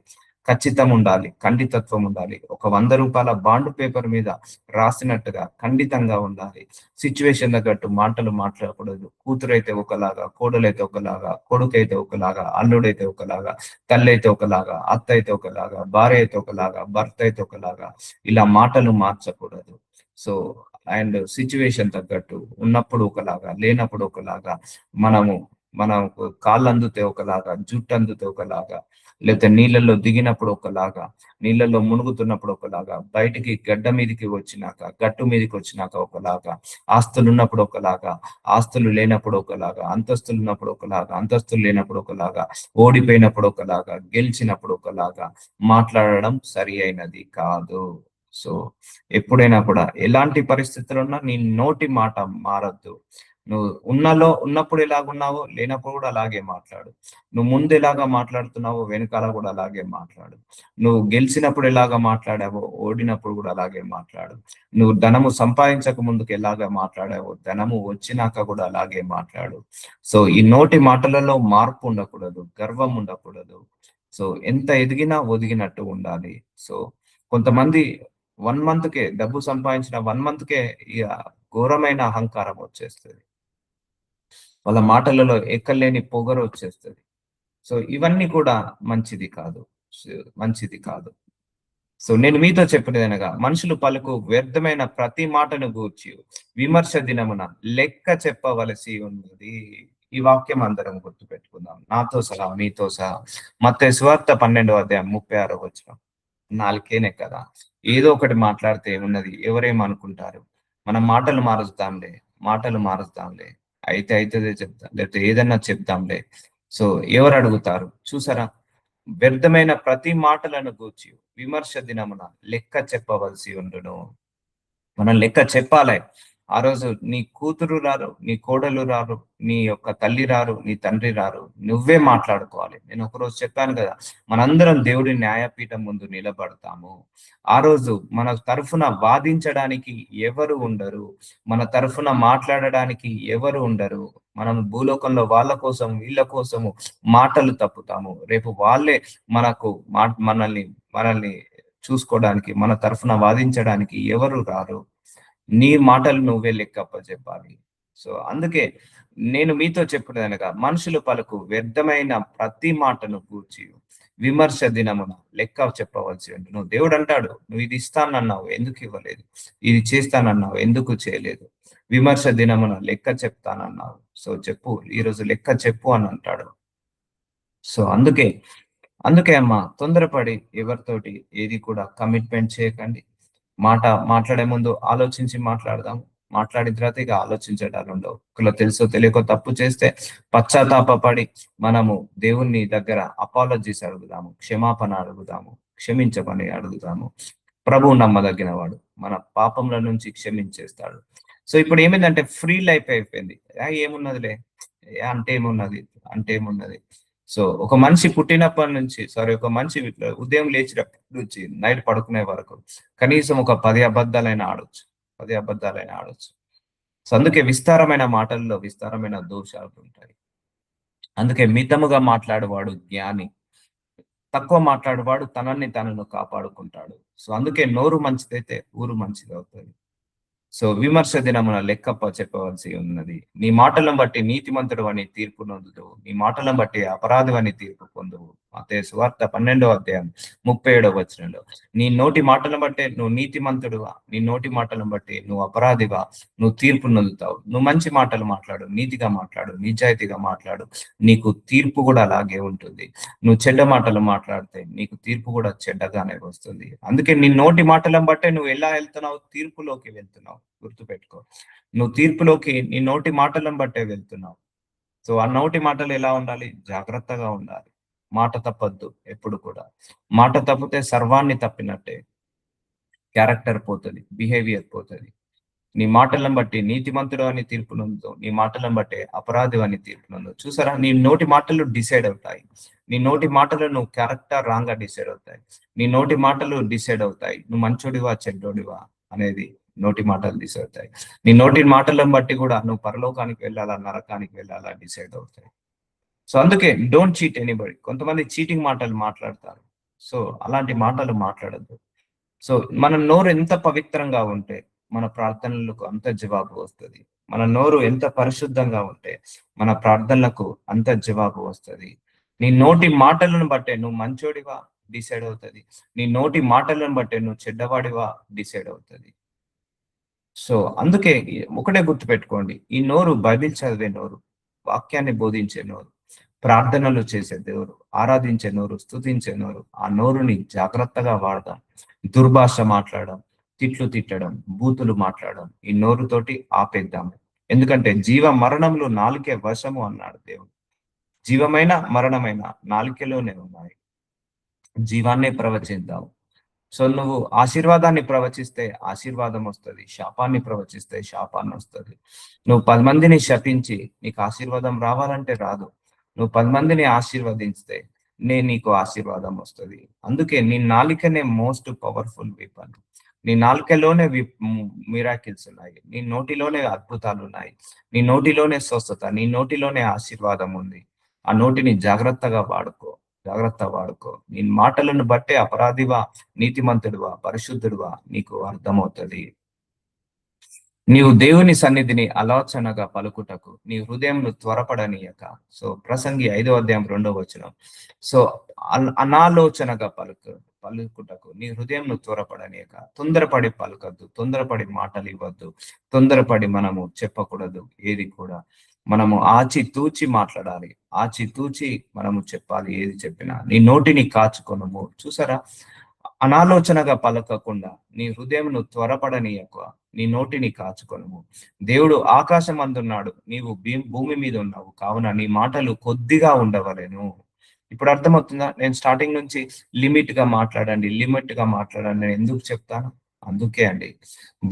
ఖచ్చితం ఉండాలి, ఖండితత్వం ఉండాలి. ఒక 100 రూపాయల బాండ్ పేపర్ మీద రాసినట్టుగా ఖండితంగా ఉండాలి. సిచ్యువేషన్ తగ్గట్టు మాటలు మాట్లాడకూడదు. కూతురైతే ఒకలాగా, కోడలైతే ఒకలాగా, కొడుకైతే ఒకలాగా, అల్లుడైతే ఒకలాగా, తల్లి అయితే ఒకలాగా, అత్త అయితే ఒకలాగా, భార్య అయితే ఒకలాగా, భర్త అయితే ఒకలాగా, ఇలా మాటలు మార్చకూడదు. సో అండ్ సిచ్యువేషన్ తగ్గట్టు ఉన్నప్పుడు ఒకలాగా, లేనప్పుడు ఒకలాగా, మనము మనకు కాళ్ళు అందితే ఒకలాగా, జుట్టు అందితే ఒకలాగా, లేకపోతే నీళ్ళల్లో దిగినప్పుడు ఒకలాగా, నీళ్ళల్లో మునుగుతున్నప్పుడు ఒకలాగా, బయటికి గడ్డ మీదకి వచ్చినాక, గట్టు మీదకి వచ్చినాక ఒకలాగా, ఆస్తులు ఉన్నప్పుడు ఒకలాగా, ఆస్తులు లేనప్పుడు ఒకలాగా, అంతస్తులు ఉన్నప్పుడు ఒకలాగా, అంతస్తులు లేనప్పుడు ఒకలాగా, ఓడిపోయినప్పుడు ఒకలాగా, గెలిచినప్పుడు ఒకలాగా మాట్లాడడం సరి అయినది కాదు. సో ఎప్పుడైనా కూడా ఎలాంటి పరిస్థితులు ఉన్నా నీ నోటి మాట మారద్దు. నువ్వు ఉన్నప్పుడు ఎలాగున్నావో లేనప్పుడు కూడా అలాగే మాట్లాడు. నువ్వు ముందు ఎలాగా మాట్లాడుతున్నావో వెనకాల కూడా అలాగే మాట్లాడు. నువ్వు గెలిచినప్పుడు ఎలాగా మాట్లాడావో ఓడినప్పుడు కూడా అలాగే మాట్లాడు. నువ్వు ధనము సంపాదించక ముందుకు ఎలాగా మాట్లాడావో ధనము వచ్చినాక కూడా అలాగే మాట్లాడు. సో ఈ నోటి మాటలలో మార్పు ఉండకూడదు, గర్వం ఉండకూడదు. సో ఎంత ఎదిగినా ఒదిగినట్టు ఉండాలి. సో కొంతమంది 1 మంత్‌కే డబ్బు సంపాదించిన 1 మంత్‌కే ఇక ఘోరమైన అహంకారం వచ్చేస్తది. వాళ్ళ మాటలలో ఎక్కలేని పొగరు వచ్చేస్తది. సో ఇవన్నీ కూడా మంచిది కాదు. సో మంచిది కాదు. సో నేను మీతో చెప్పినదనగా మనుషులు పలుకు వ్యర్థమైన ప్రతి మాటను గూర్చి విమర్శ దినమున లెక్క చెప్పవలసి ఉన్నది. ఈ వాక్యం అందరం గుర్తుపెట్టుకుందాం. నాతో సహా, మీతో సహా. మత్తయి సువార్త 12వ అధ్యాయం 36వ వచనం. నాలుకేనే కదా. ఏదో ఒకటి మాట్లాడితే ఏమున్నది? ఎవరేమనుకుంటారు? మనం మాటలు మారుస్తాంలే, మాటలు మారుస్తాంలే. అయితే అయితదే చెప్తాం. లేకపోతే ఏదన్నా చెప్తాంలే. సో ఎవరు అడుగుతారు? చూసారా? వ్యర్థమైన ప్రతి మాటలను గూర్చి విమర్శ దినమున లెక్క చెప్పవలసి ఉండును. మనం లెక్క చెప్పాలి. ఆ రోజు నీ కూతురు రారు, నీ కోడలు రారు, నీ యొక్క తల్లి రారు, నీ తండ్రి రారు. నువ్వే మాట్లాడుకోవాలి. నేను ఒకరోజు చెప్పాను కదా, మనందరం దేవుడి న్యాయపీఠం ముందు నిలబడతాము. ఆ రోజు మన తరఫున వాదించడానికి ఎవరు ఉండరు. మన తరఫున మాట్లాడడానికి ఎవరు ఉండరు. మనం భూలోకంలో వాళ్ళ కోసం, వీళ్ళ కోసము మాటలు తప్పుతాము. రేపు వాళ్ళే మనకు మనల్ని మనల్ని చూసుకోవడానికి, మన తరఫున వాదించడానికి ఎవరు రారు. నీ మాటలు నువ్వే లెక్కప్పచెప్పాలి. సో అందుకే నేను మీతో చెప్పుడనగా మనుషులు పలుకు వ్యర్థమైన ప్రతి మాటను గూర్చి విమర్శ దినమున లెక్క చెప్పవలసి ఉండును. దేవుడు అంటాడు, నువ్వు ఇది ఇస్తానన్నావు ఎందుకు ఇవ్వలేదు? ఇది చేస్తానన్నావు ఎందుకు చేయలేదు? విమర్శ దినమున లెక్క చెప్తానన్నావు. సో చెప్పు, ఈరోజు లెక్క చెప్పు అని అంటాడు. సో అందుకే అమ్మా, తొందరపడి ఎవరితోటి ఏది కూడా కమిట్మెంట్ చేయకండి. మాట్లాడే ముందు ఆలోచించి మాట్లాడదాం. మాట్లాడిన తర్వాత ఇక ఆలోచించడాలు ఉండవు. ఒకవేళ తెలుసో తెలియకో తప్పు చేస్తే పశ్చాత్తాపపడి మనము దేవుని దగ్గర అపాలజీస్ అడుగుదాము, క్షమాపణ అడుగుదాము, క్షమించమని అడుగుదాము. ప్రభువు నమ్మదగిన వాడు, మన పాపముల నుంచి క్షమించేస్తాడు. సో ఇప్పుడు ఏమైందంటే ఫ్రీ లైఫ్ అయిపోయింది. ఏమున్నదిలే, అంటే ఏమున్నది, అంటే ఏమున్నది. సో ఒక మనిషి పుట్టినప్పటి నుంచి ఒక మనిషి ఉదయం లేచినప్పటి నుంచి నైట్ పడుకునే వరకు కనీసం ఒక 10 అబద్ధాలైనా ఆడొచ్చు, 10 అబద్ధాలైనా ఆడొచ్చు. సో అందుకే విస్తారమైన మాటల్లో విస్తారమైన దోషాలు ఉంటాయి. అందుకే మితముగా మాట్లాడేవాడు జ్ఞాని, తక్కువ మాట్లాడేవాడు తనని తనను కాపాడుకుంటాడు. సో అందుకే నోరు మంచిదైతే ఊరు మంచిదవుతుంది. సో విమర్శ దినమున లెక్కప్ప చెప్పవలసి ఉన్నది. నీ మాటలను బట్టి నీతిమంతుడు అని తీర్పు నొందుదువు, నీ మాటలను బట్టి అపరాధి అని తీర్పు పొందువు. మత్తయి సువార్త 12వ అధ్యాయం 37వ వచనంలో, నీ నోటి మాటలను బట్టే నువ్వు నీతిమంతుడువా, నీ నోటి మాటలను బట్టి నువ్వు అపరాధివా, నువ్వు తీర్పు నొందుతావు. నువ్వు మంచి మాటలు మాట్లాడు, నీతిగా మాట్లాడు, నిజాయితీగా మాట్లాడు, నీకు తీర్పు కూడా అలాగే ఉంటుంది. నువ్వు చెడ్డ మాటలు మాట్లాడితే నీకు తీర్పు కూడా చెడ్డగానే వస్తుంది. అందుకే నీ నోటి మాటలను బట్టే నువ్వు ఎలా వెళ్తున్నావు, తీర్పులోకి వెళ్తున్నావు. గుర్తుపెట్టుకో, నువ్వు తీర్పులోకి నీ నోటి మాటలను బట్టే వెళ్తున్నావు. సో ఆ నోటి మాటలు ఎలా ఉండాలి? జాగ్రత్తగా ఉండాలి. మాట తప్పద్దు ఎప్పుడు కూడా. మాట తప్పితే సర్వాన్ని తప్పినట్టే. క్యారెక్టర్ పోతుంది, బిహేవియర్ పోతుంది. నీ మాటలను బట్టి నీతిమంతుడు అని తీర్పు నొందుతావు, నీ మాటలను బట్టే అపరాధి అని తీర్పు నొందు. చూసారా, నీ నోటి మాటలు డిసైడ్ అవుతాయి. నీ నోటి మాటలు నువ్వు క్యారెక్టర్ రాంగ్ గా డిసైడ్ అవుతాయి. నీ నోటి మాటలు డిసైడ్ అవుతాయి నువ్వు మంచోడివా చెడ్డోడివా అనేది. నోటి మాటలు డిసైడ్ అవుతాయి. నీ నోటి మాటలను బట్టి కూడా నువ్వు పరలోకానికి వెళ్ళాలా నరకానికి వెళ్ళాలా డిసైడ్ అవుతాయి. సో అందుకే డోంట్ చీట్ ఎనీబడి. కొంతమంది చీటింగ్ మాటలు మాట్లాడతారు. సో అలాంటి మాటలు మాట్లాడద్దు. సో మన నోరు ఎంత పవిత్రంగా ఉంటే మన ప్రార్థనలకు అంత జవాబు వస్తుంది. మన నోరు ఎంత పరిశుద్ధంగా ఉంటే మన ప్రార్థనలకు అంత జవాబు వస్తుంది. నీ నోటి మాటలను బట్టే నువ్వు మంచోడివా డిసైడ్ అవుతుంది. నీ నోటి మాటలను బట్టే నువ్వు చెడ్డవాడివా డిసైడ్ అవుతుంది. సో అందుకే ఒకటే గుర్తుపెట్టుకోండి, ఈ నోరు బైబిల్ చదివే నోరు, వాక్యాన్ని బోధించే నోరు, ప్రార్థనలు చేసే దేవుడు, ఆరాధించే నోరు, స్తుతించే నోరు. ఆ నోరుని జాగ్రత్తగా వాడదాం. దుర్భాష మాట్లాడడం, తిట్లు తిట్టడం, బూతులు మాట్లాడడం ఈ నోరుతోటి ఆపేద్దాము. ఎందుకంటే జీవ మరణములు నాలుకే వశము అన్నాడు దేవుడు. జీవమైన మరణమైన నాలుకలోనే ఉన్నాయి. జీవాన్నే ప్రవచిద్దాం. సో నువ్వు ఆశీర్వాదాన్ని ప్రవచిస్తే ఆశీర్వాదం వస్తుంది, శాపాన్ని ప్రవచిస్తే శాపాన్ని వస్తుంది. నువ్వు 10 మందిని శపించి నీకు ఆశీర్వాదం రావాలంటే రాదు. నువ్వు 10 మందిని ఆశీర్వదిస్తే నీకు ఆశీర్వాదం వస్తుంది. అందుకే నీ నాలికనే మోస్ట్ పవర్ఫుల్ వెపన్. నీ నాలుకలోనే మిరాకిల్స్ ఉన్నాయి, నీ నోటిలోనే అద్భుతాలు ఉన్నాయి, నీ నోటిలోనే స్వస్థత, నీ నోటిలోనే ఆశీర్వాదం ఉంది. ఆ నోటిని జాగ్రత్తగా వాడుకో, జాగ్రత్తగా వాడుకో. నీ మాటలను బట్టే అపరాధివా నీతిమంతుడువా పరిశుద్ధుడువా నీకు అర్థమవుతుంది. నీవు దేవుని సన్నిధిని ఆలోచనగా పలుకుటకు నీ హృదయంను త్వరపడనీయక. సో ప్రసంగి 5వ అధ్యాయం 2వ వచనం. సో అనాలోచనగా పలుకుటకు నీ హృదయంను త్వరపడనీయక. తొందరపడి పలకద్దు, తొందరపడి మాటలు ఇవ్వద్దు, తొందరపడి మనము చెప్పకూడదు. ఏది కూడా మనము ఆచితూచి మాట్లాడాలి, ఆచితూచి మనము చెప్పాలి. ఏది చెప్పినా నీ నోటిని కాచుకొనుము. చూసారా, అనాలోచనగా పలకకుండా నీ హృదయంను త్వరపడనీయక నీ నోటిని కాచుకొనుము. దేవుడు ఆకాశం అందున్నాడు, నీవు భూమి మీద ఉన్నావు, కావున నీ మాటలు కొద్దిగా ఉండవలెను. ఇప్పుడు అర్థమవుతుందా? నేను స్టార్టింగ్ నుంచి లిమిట్ గా మాట్లాడండి, లిమిట్ గా మాట్లాడండి నేను ఎందుకు చెప్తాను? అందుకే అండి,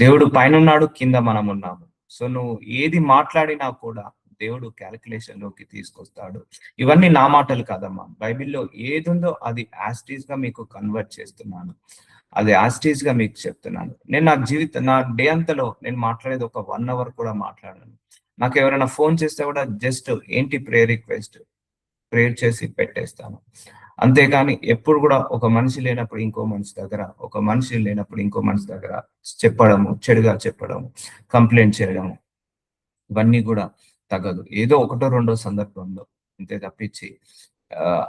దేవుడు పైన ఉన్నాడు, కింద మనం ఉన్నాము. సో నువ్వు ఏది మాట్లాడినా కూడా దేవుడు క్యాలిక్యులేషన్ లోకి తీసుకొస్తాడు. ఇవన్నీ నా మాటలు కాదమ్మా, బైబిల్లో ఏది ఉందో అది యాస్టీస్ గా మీకు కన్వర్ట్ చేస్తున్నాను, అది యాస్టీస్ గా మీకు చెప్తున్నాను. నేను నా డే అంతలో నేను మాట్లాడేది ఒక 1 అవర్ కూడా మాట్లాడాను. నాకు ఎవరైనా ఫోన్ చేస్తే కూడా జస్ట్ ఏంటి ప్రేయర్ రిక్వెస్ట్, ప్రేయర్ చేసి పెట్టేస్తాను. అంతేకాని ఎప్పుడు కూడా ఒక మనిషి లేనప్పుడు ఇంకో మనిషి దగ్గర, ఒక మనిషి లేనప్పుడు ఇంకో మనిషి దగ్గర చెప్పడము, చెడుగా చెప్పడము, కంప్లైంట్ చేయడము ఇవన్నీ కూడా తగదు. ఏదో ఒకటో రెండో సందర్భంలో అంతే తప్పించి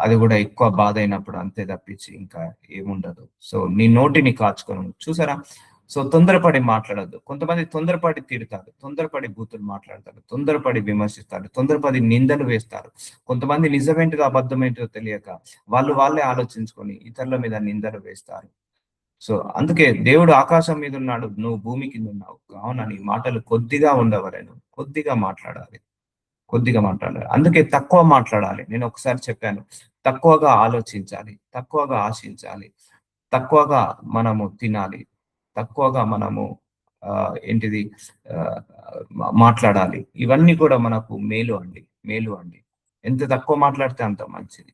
అది కూడా ఎక్కువ బాధ అయినప్పుడు అంతే తప్పించి ఇంకా ఏముండదు. సో నీ నోటిని కాచుకోను. చూసారా, సో తొందరపడి మాట్లాడద్దు. కొంతమంది తొందరపడి తిడతారు, తొందరపడి బూతులు మాట్లాడతారు, తొందరపడి విమర్శిస్తారు, తొందరపడి నిందలు వేస్తారు. కొంతమంది నిజమేంటిదో అబద్ధమేంటిదో తెలియక వాళ్ళే ఆలోచించుకొని ఇతరుల మీద నిందలు వేస్తారు. సో అందుకే దేవుడు ఆకాశం మీద ఉన్నాడు, నువ్వు భూమి కింద ఉన్నావు, కావున నీ మాటలు కొద్దిగా ఉండవలేను. కొద్దిగా మాట్లాడాలి, కొద్దిగా మాట్లాడాలి. అందుకే తక్కువ మాట్లాడాలి. నేను ఒకసారి చెప్పాను, తక్కువగా ఆలోచించాలి, తక్కువగా ఆశించాలి, తక్కువగా మనము తినాలి, తక్కువగా మనము ఏంటిది మాట్లాడాలి. ఇవన్నీ కూడా మనకు మేలు అండి, మేలు అండి. ఎంత తక్కువ మాట్లాడితే అంత మంచిది.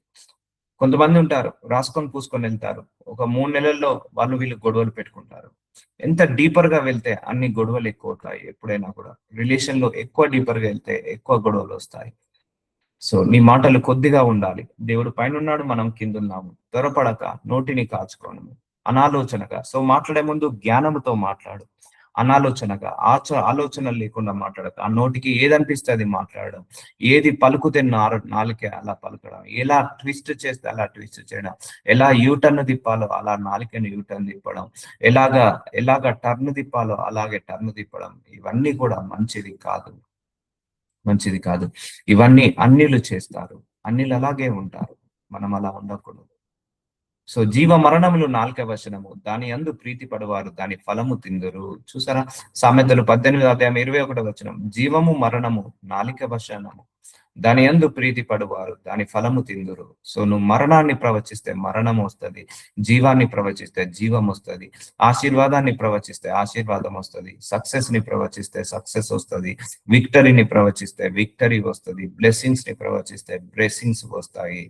కొంతమంది ఉంటారు, రాసుకొని పూసుకొని వెళ్తారు, ఒక 3 నెలల్లో వాళ్ళు వీళ్ళు గొడవలు పెట్టుకుంటారు. ఎంత డీపర్ గా వెళ్తే అన్ని గొడవలు ఎక్కువ అవుతాయి. ఎప్పుడైనా కూడా రిలేషన్ లో ఎక్కువ డీపర్ గా వెళ్తే ఎక్కువ గొడవలు వస్తాయి. సో నీ మాటలు కొద్దిగా ఉండాలి. దేవుడు పైన ఉన్నాడు, మనం కింద ఉన్నాము. త్వరపడక నోటిని కాచుకోను, అనాలోచనగా. సో మాట్లాడే ముందు జ్ఞానముతో మాట్లాడు. అనాలోచనగా ఆలోచనలు లేకుండా మాట్లాడక, ఆ నోటికి ఏదనిపిస్తే అది మాట్లాడడం, ఏది పలుకుతే నాలుకే అలా పలకడం, ఎలా ట్విస్ట్ చేస్తే అలా ట్విస్ట్ చేయడం, ఎలా యూటర్న్ తిప్పాలో అలా నాలుకని యూటర్న్ తిప్పడం, ఎలాగా టర్న్ తిప్పాలో అలాగే టర్న్ తిప్పడం, ఇవన్నీ కూడా మంచిది కాదు. ఇవన్నీ అన్యులు చేస్తారు. అన్యులు అలాగే ఉంటారు. మనం అలా ఉండకూడదు. సో జీవ మరణములు నాలుక వశనము, దాని యందు ప్రీతి పడువారు దాని ఫలము తిందురు. చూసారా, సామెతలు 18 అధ్యాయం 21 వచనం. జీవము మరణము నాలిక వశనము, దాని యందు ప్రీతి పడువారు దాని ఫలము తిందురు. సో నువ్వు మరణాన్ని ప్రవచిస్తే మరణం వస్తుంది, జీవాన్ని ప్రవచిస్తే జీవం వస్తుంది, ఆశీర్వాదాన్ని ప్రవచిస్తే ఆశీర్వాదం వస్తుంది, సక్సెస్ ని ప్రవచిస్తే సక్సెస్ వస్తుంది, విక్టరీని ప్రవచిస్తే విక్టరీ వస్తుంది, బ్లెస్సింగ్స్ ని ప్రవచిస్తే బ్లెస్సింగ్స్ వస్తాయి.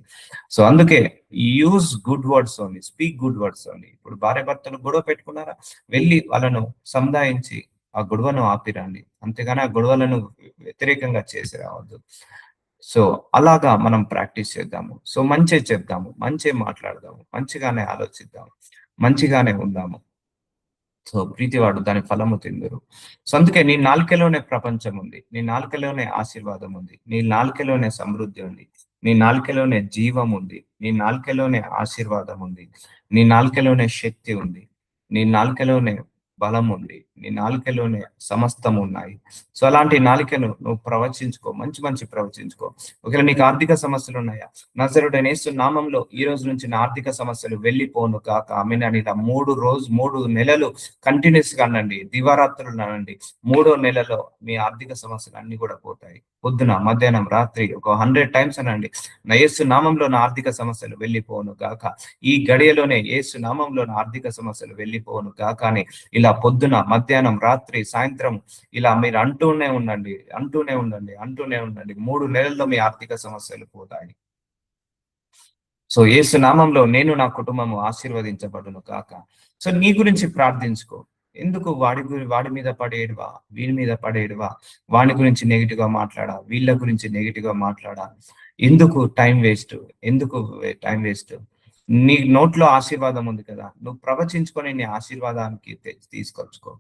సో అందుకే use good words only, speak good words only. ఇప్పుడు భార్య భర్తలు గొడవ పెట్టుకున్నారా, వెళ్ళి వాళ్ళను సముదాయించి ఆ గొడవను ఆపిరండి, అంతేగాని ఆ గొడవలను వ్యతిరేకంగా చేసి రావద్దు. సో అలాగా మనం ప్రాక్టీస్ చేద్దాము. సో మంచి చెప్దాము, మంచి మాట్లాడదాము, మంచిగానే ఆలోచిద్దాము, మంచిగానే ఉందాము. సో ప్రీతివాడు దాని ఫలము తిందురు. సో అందుకే నీ నాలుకలోనే ప్రపంచం ఉంది, నీ నాలుకలోనే ఆశీర్వాదం ఉంది, నీ నాలుకలోనే సమృద్ధి ఉంది, నీ నాలుకలోనే జీవం ఉంది, నీ నాలుకలోనే ఆశీర్వాదం ఉంది, నీ నాలుకలోనే శక్తి ఉంది, నీ నాలుకలోనే బలం ఉంది, నీ నాలుకలోనే సమస్తం ఉన్నాయి. సో అలాంటి నాలుకను నువ్వు ప్రవచించుకో, మంచి మంచి ప్రవచించుకో. ఒకవేళ నీకు ఆర్థిక సమస్యలు ఉన్నాయా, నజరుడైన యేసు నామంలో ఈ రోజు నుంచి నా ఆర్థిక సమస్యలు వెళ్ళిపోను కాక ఆమెన్ అని ఇలా 3 నెలలు కంటిన్యూస్ గా అనండి, దివారాత్రులు అనండి. 3వ నెలలో మీ ఆర్థిక సమస్యలు అన్ని కూడా పోతాయి. పొద్దున, మధ్యాహ్నం, రాత్రి ఒక 100 టైమ్స్ అనండి, నా యేసు నామంలో నా ఆర్థిక సమస్యలు వెళ్ళిపోను గాక, ఈ గడియలోనే యేసు నామంలో నా ఆర్థిక సమస్యలు వెళ్ళిపోను గాక అని ఇలా పొద్దున, మధ్యాహ్నం, రాత్రి, సాయంత్రం ఇలా మీరు అంటూనే ఉండండి. 3 నెలల్లో మీ ఆర్థిక సమస్యలు పోతాయి. సో యేసు నామంలో నేను నా కుటుంబము ఆశీర్వదించబడును కాక. సో నీ గురించి ప్రార్థించుకో. ఎందుకు వాడి మీద పడేడువా, వీడి మీద పడేడువా, వాని గురించి నెగిటివ్ గా మాట్లాడా, వీళ్ళ గురించి నెగిటివ్ గా మాట్లాడా, ఎందుకు టైం వేస్ట్, ఎందుకు టైం వేస్ట్? నీ నోట్లో ఆశీర్వాదం ఉంది కదా, నువ్వు ప్రవచించుకొని నీ ఆశీర్వాదానికి తీసుకొచ్చుకో.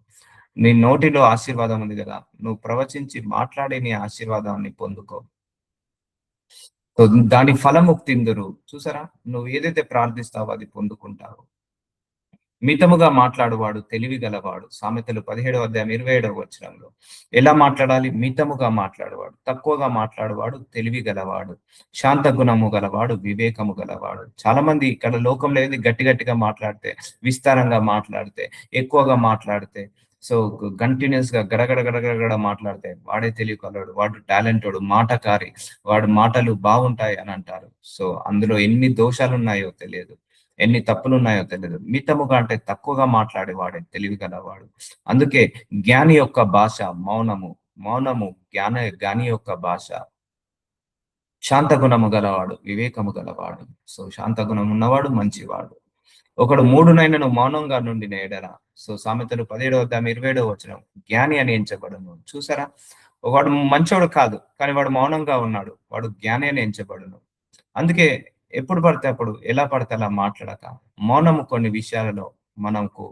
నీ నోటిలో ఆశీర్వాదం ఉంది కదా, నువ్వు ప్రవచించి మాట్లాడి నీ ఆశీర్వాదాన్ని పొందుకో. సో దాని ఫలము తిందురు. చూసారా, నువ్వు ఏదైతే ప్రార్థిస్తావో అది పొందుకుంటావు. మితముగా మాట్లాడువాడు తెలివి గలవాడు. సామెతలు 17 అధ్యాయం 27 వచనంలో. ఎలా మాట్లాడాలి? మితముగా మాట్లాడువాడు, తక్కువగా మాట్లాడువాడు తెలివి గలవాడు, శాంత గుణము గలవాడు వివేకము గలవాడు. చాలా మంది ఇక్కడ లోకంలో ఏంది, గట్టి గట్టిగా మాట్లాడితే, విస్తారంగా మాట్లాడితే, ఎక్కువగా మాట్లాడితే, సో కంటిన్యూస్ గా గడగడ గడగడ మాట్లాడితే వాడే తెలివి కలవాడు, వాడు టాలెంటెడ్, మాటకారి, వాడు మాటలు బాగుంటాయి అని అంటారు. సో అందులో ఎన్ని దోషాలు ఉన్నాయో తెలియదు, ఎన్ని తప్పులు ఉన్నాయో తెలియదు. మితముగా అంటే తక్కువగా మాట్లాడేవాడే తెలివి గలవాడు. అందుకే జ్ఞాని యొక్క భాష మౌనము, మౌనము జ్ఞాని యొక్క భాష. శాంత గుణము గలవాడు వివేకము గలవాడు. సో శాంత గుణం ఉన్నవాడు మంచివాడు. ఒకడు 3 నెలలు మౌనంగా నుండి నేడరా. సో సామెతలు 17 అధ్యాయం 27 వచనం. జ్ఞాని అని ఎంచబడును. చూసారా, వాడు మంచోడు కాదు, కానీ వాడు మౌనంగా ఉన్నాడు, వాడు జ్ఞాని అని ఎంచబడును. అందుకే ఎప్పుడు పడితే అప్పుడు, ఎలా పడితే అలా మాట్లాడక, మౌనము కొన్ని విషయాలలో మనకు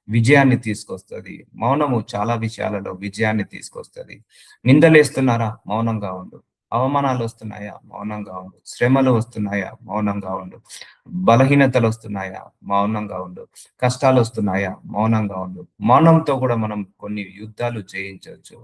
విజయాన్ని తీసుకొస్తుంది. మౌనము చాలా విషయాలలో విజయాన్ని తీసుకొస్తుంది. నిందలేస్తున్నారా, మౌనంగా ఉండు. అవమానాలు వస్తున్నాయా, మౌనంగా ఉండు. శ్రమలు వస్తున్నాయా, మౌనంగా ఉండు. బలహీనతలు వస్తున్నాయా, మౌనంగా ఉండు. కష్టాలు వస్తున్నాయా, మౌనంగా ఉండు. మౌనంతో కూడా మనం కొన్ని యుద్ధాలు జయించవచ్చు.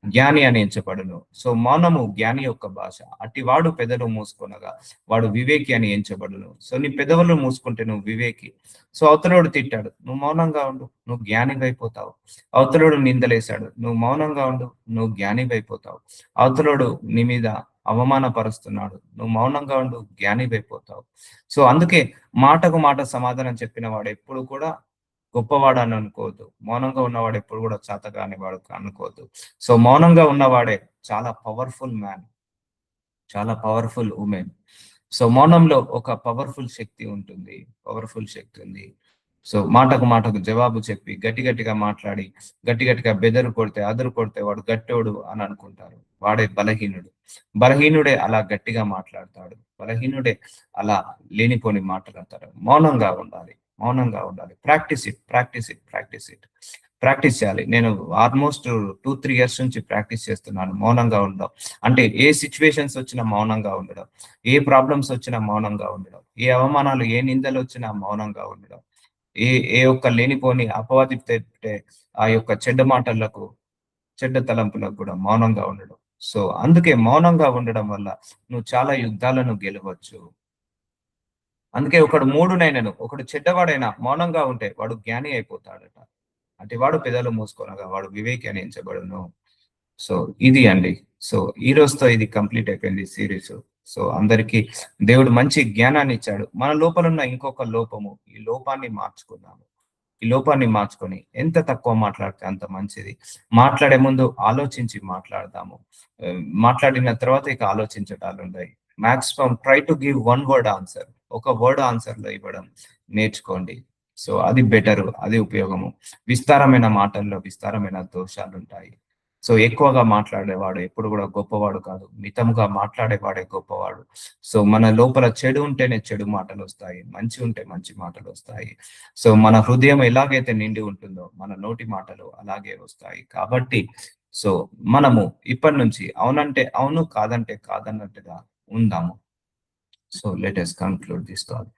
జ్ఞాని అని ఎంచబడును. సో మౌనము జ్ఞాని యొక్క భాష. అట్టివాడు పెదవులు మూసుకొనగా వాడు వివేకి అని ఎంచబడును. సో నీ పెదవులు మూసుకుంటే నువ్వు వివేకి. సో అవతలోడు తిట్టాడు, నువ్వు మౌనంగా ఉండు, నువ్వు జ్ఞానివైపోతావు. అవతలోడు నిందలేశాడు, నువ్వు మౌనంగా ఉండు, నువ్వు జ్ఞానివైపోతావు. అవతలోడు నీ మీద అవమానపరుస్తున్నాడు, నువ్వు మౌనంగా ఉండు, జ్ఞానివైపోతావు. సో అందుకే మాటకు మాట సమాధానం చెప్పిన వాడు ఎప్పుడు కూడా గొప్పవాడు అని అనుకోవద్దు. మౌనంగా ఉన్నవాడు ఎప్పుడు కూడా చేతగాని వాడు అనుకోవద్దు. సో మౌనంగా ఉన్నవాడే చాలా పవర్ఫుల్ మ్యాన్, చాలా పవర్ఫుల్ ఉమెన్. సో మౌనంలో ఒక పవర్ఫుల్ శక్తి ఉంటుంది, పవర్ఫుల్ శక్తి ఉంది. సో మాటకు జవాబు చెప్పి గట్టి గట్టిగా మాట్లాడి గట్టి గట్టిగా బెదరు కొడితే అదరు కొడితే వాడు గట్టోడు అని అనుకుంటారు. వాడే బలహీనుడు. బలహీనుడే అలా గట్టిగా మాట్లాడతాడు, బలహీనుడే అలా లేనిపోని మాట్లాడతాడు. మౌనంగా ఉండాలి, మౌనంగా ఉండాలి. Practice it. ప్రాక్టీస్ చేయాలి. నేను ఆల్మోస్ట్ 2-3 ఇయర్స్ నుంచి ప్రాక్టీస్ చేస్తున్నాను మౌనంగా ఉండడం. అంటే ఏ సిచ్యువేషన్స్ వచ్చినా మౌనంగా ఉండడం, ఏ ప్రాబ్లమ్స్ వచ్చినా మౌనంగా ఉండడం, ఏ అవమానాలు, ఏ నిందలు వచ్చినా మౌనంగా ఉండడం, ఏ ఏ ఒక్క లేనిపోని అపవాది పెట్టే ఆ యొక్క చెడ్డ మాటలకు, చెడ్డ తలంపులకు కూడా మౌనంగా ఉండడం. సో, అందుకే మౌనంగా ఉండడం వల్ల నువ్వు చాలా యుద్ధాలను గెలవచ్చు. అందుకే ఒకడు మూఢునైనను, ఒకడు చెడ్డవాడైనా మౌనంగా ఉంటే వాడు జ్ఞాని అయిపోతాడట. అటివాడు పెదవులు మూసుకొనగా వాడు వివేకి అని ఎంచబడును. సో ఇది అండి. సో ఈ రోజుతో ఇది కంప్లీట్ అయిపోయింది సీరీస్. సో అందరికి దేవుడు మంచి జ్ఞానాన్ని ఇచ్చాడు. మన లోపల ఉన్న ఇంకొక లోపము, ఈ లోపాన్ని మార్చుకుందాము. ఈ లోపాన్ని మార్చుకొని ఎంత తక్కువ మాట్లాడితే అంత మంచిది. మాట్లాడే ముందు ఆలోచించి మాట్లాడదాము. మాట్లాడిన తర్వాత ఇక ఆలోచించటాలు ఉంటాయి. Maximum try to give one word answer. ఒక వర్డ్ ఆన్సర్ లో ఇవ్వడం నేర్చుకోండి. సో అది బెటరు, అది ఉపయోగము. విస్తారమైన మాటల్లో విస్తారమైన దోషాలు ఉంటాయి. సో ఎక్కువగా మాట్లాడేవాడు ఎప్పుడు కూడా గొప్పవాడు కాదు. మితంగా మాట్లాడేవాడే గొప్పవాడు. సో మన లోపల చెడు ఉంటేనే చెడు మాటలు వస్తాయి, మంచి ఉంటే మంచి మాటలు వస్తాయి. సో మన హృదయం ఎలాగైతే నిండి ఉంటుందో మన నోటి మాటలు అలాగే వస్తాయి. కాబట్టి సో మనము ఇప్పటి నుంచి అవునంటే అవును, కాదంటే కాదన్నట్టుగా ఉందాము. So let us conclude this thought.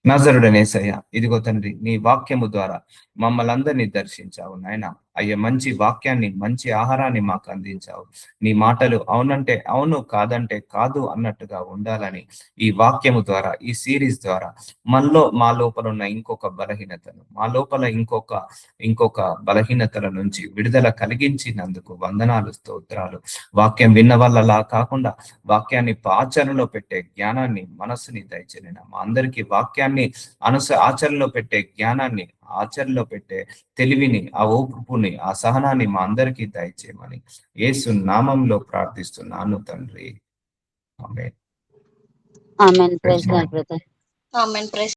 నజరుడైన యేసయ్య, ఇదిగో తండ్రి, నీ వాక్యము ద్వారా మమ్మల్ని అందరినీ దర్శించావు నాయన. అయ్యా, మంచి వాక్యాన్ని, మంచి ఆహారాన్ని మాకు అందించావు. నీ మాటలు అవునంటే అవును, కాదంటే కాదు అన్నట్టుగా ఉండాలని ఈ వాక్యము ద్వారా, ఈ సిరీస్ ద్వారా మా లోపల ఉన్న ఇంకొక బలహీనతను, మా లోపల ఇంకొక బలహీనతల నుంచి విడుదల కలిగించినందుకు వందనాలు, స్తోత్రాలు. వాక్యం విన్న వాళ్ళలా కాకుండా వాక్యాన్ని ఆచరణలో పెట్టే జ్ఞానాన్ని, మనస్సుని దయచేయండి. మా అందరికీ వాక్యాన్ని ఆచరణలో పెట్టే జ్ఞానాన్ని, ఆచరణలో పెట్టే తెలివిని, ఆ ఓపుని, ఆ సహనాన్ని మా అందరికీ దయచేయమని యేసు నామంలో ప్రార్థిస్తున్నాను తండ్రి. ఆమేన్. ఆమేన్. Praise Lord brother. ఆమేన్. ప్రైజ్